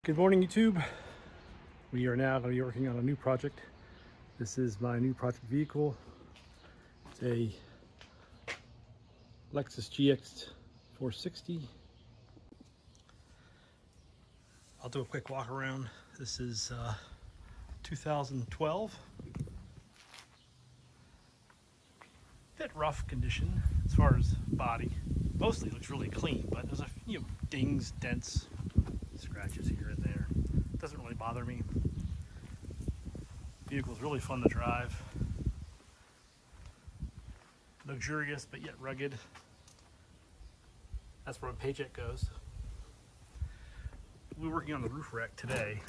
Good morning, YouTube. We are now going to be working on a new project. This is my new project vehicle. It's a Lexus GX 460. I'll do a quick walk around. This is 2012. Bit rough condition as far as body. Mostly looks really clean, but there's a few dings, dents, scratches here and there. Doesn't really bother me. Vehicle's really fun to drive. Luxurious but yet rugged. That's where my paycheck goes. We're working on the roof rack today.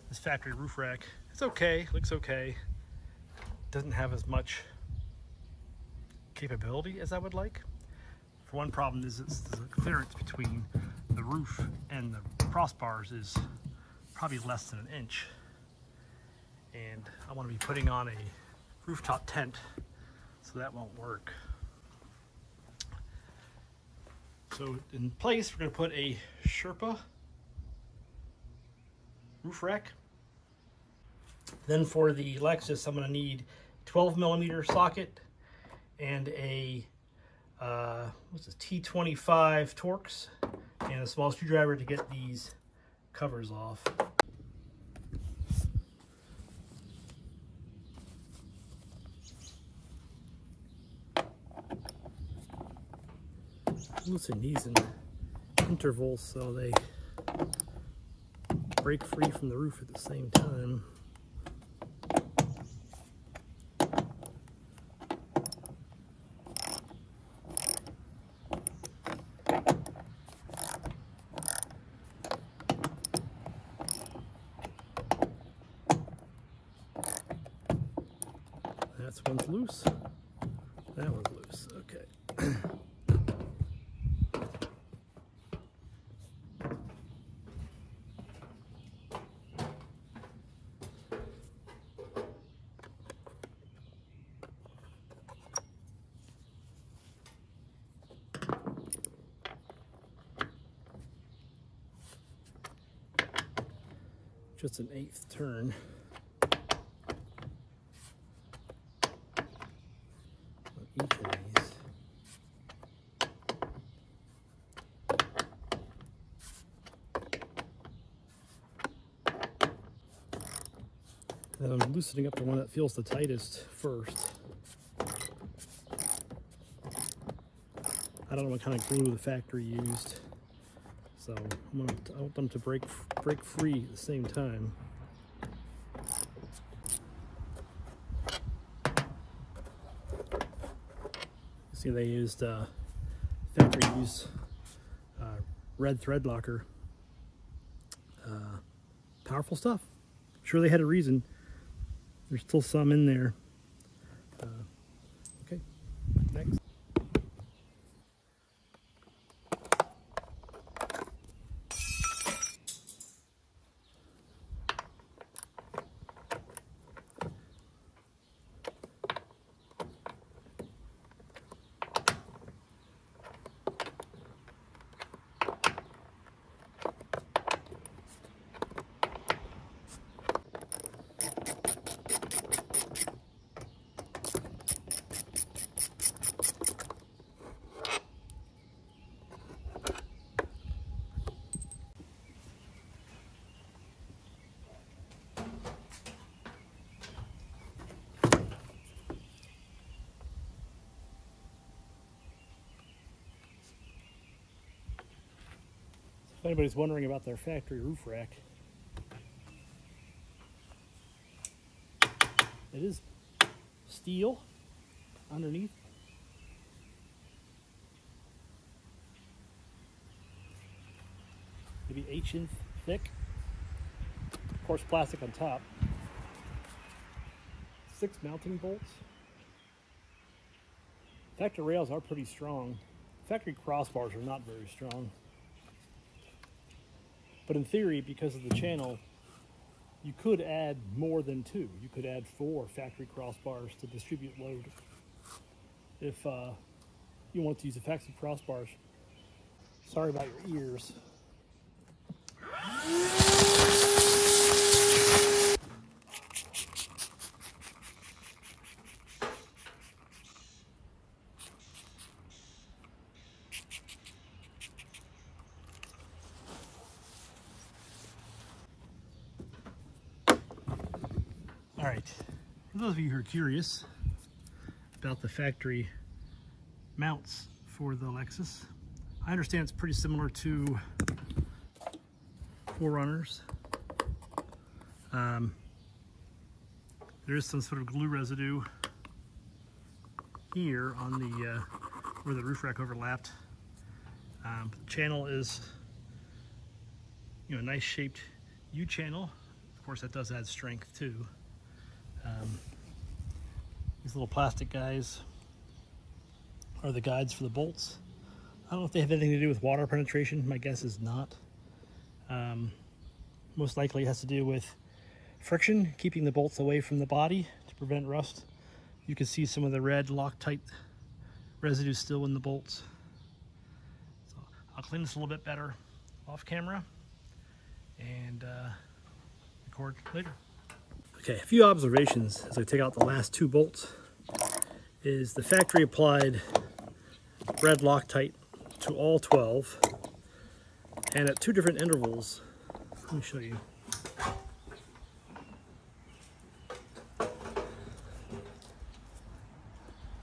This factory roof rack, it's okay, looks okay. Doesn't have as much capability as I would like. For one problem is it's the clearance between the roof and the crossbars is probably less than an inch. And I want to be putting on a rooftop tent, so that won't work. So in place, we're going to put a Sherpa roof rack. Then for the Lexus, I'm going to need 12mm socket and a what's this, T25 Torx and a small screwdriver to get these covers off. Loosen these in intervals so they break free from the roof at the same time. That's one's loose. That one's loose. Okay. Just an 1/8 turn. Each of these. Then I'm loosening up the one that feels the tightest first. I don't know what kind of glue the factory used, so I want them to break free at the same time. See, they used factory use red thread locker. Powerful stuff. I'm sure they had a reason. There's still some in there. Okay, next. If anybody's wondering about their factory roof rack, it is steel underneath. Maybe 1/8 inch thick. Of course, plastic on top. 6 mounting bolts. Factory rails are pretty strong. Factory crossbars are not very strong. But in theory, because of the channel, you could add more than 2. You could add 4 factory crossbars to distribute load. If you want to use the factory crossbars. Sorry about your ears. All right, for those of you who are curious about the factory mounts for the Lexus, I understand it's pretty similar to 4Runners. There is some sort of glue residue here on the where the roof rack overlapped. The channel is, you know, a nice shaped U channel. Of course, that does add strength too. These little plastic guys are the guides for the bolts. I don't know if they have anything to do with water penetration. My guess is not. Most likely it has to do with friction, keeping the bolts away from the body to prevent rust. You can see some of the red Loctite residue still in the bolts. So I'll clean this a little bit better off camera and record later. Okay, a few observations as I take out the last two bolts is the factory applied red Loctite to all 12 and at two different intervals. Let me show you.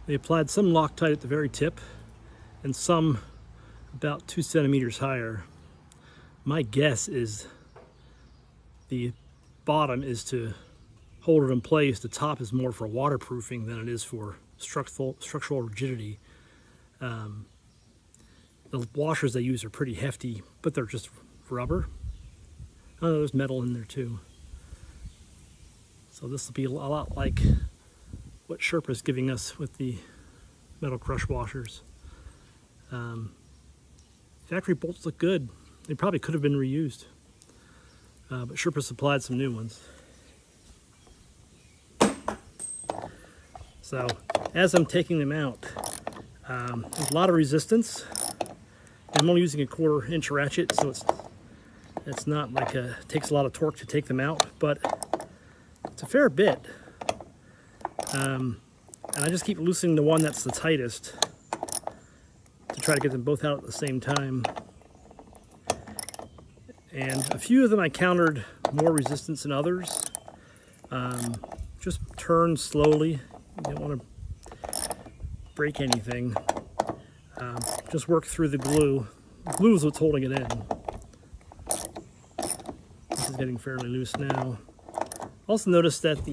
They applied some Loctite at the very tip and some about 2 centimeters higher. My guess is the bottom is to hold it in place. The top is more for waterproofing than it is for structural rigidity. The washers they use are pretty hefty, but they're just rubber. Oh, there's metal in there too. So this will be a lot like what Sherpa is giving us with the metal crush washers. Factory bolts look good. They probably could have been reused, but Sherpa supplied some new ones. So as I'm taking them out, there's a lot of resistance. I'm only using a 1/4 inch ratchet, so it's not like it takes a lot of torque to take them out, but it's a fair bit. And I just keep loosening the one that's the tightest to try to get them both out at the same time. And a few of them I countered more resistance than others. Just turn slowly. You don't want to break anything. Just work through the glue. The glue is what's holding it in. This is getting fairly loose now. Also notice that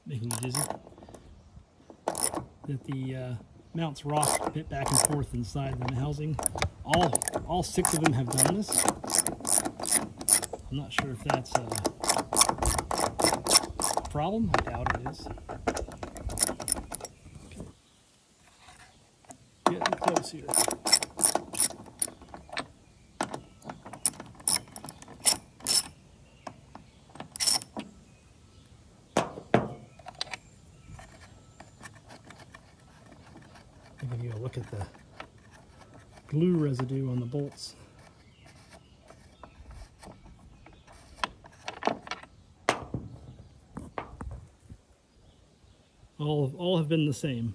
making you dizzy, that the mounts rock a bit back and forth inside the housing. All 6 of them have done this. I'm not sure if that's a problem. I doubt it is. Okay. Getting close here. Giving you a look at the glue residue on the bolts. All have been the same.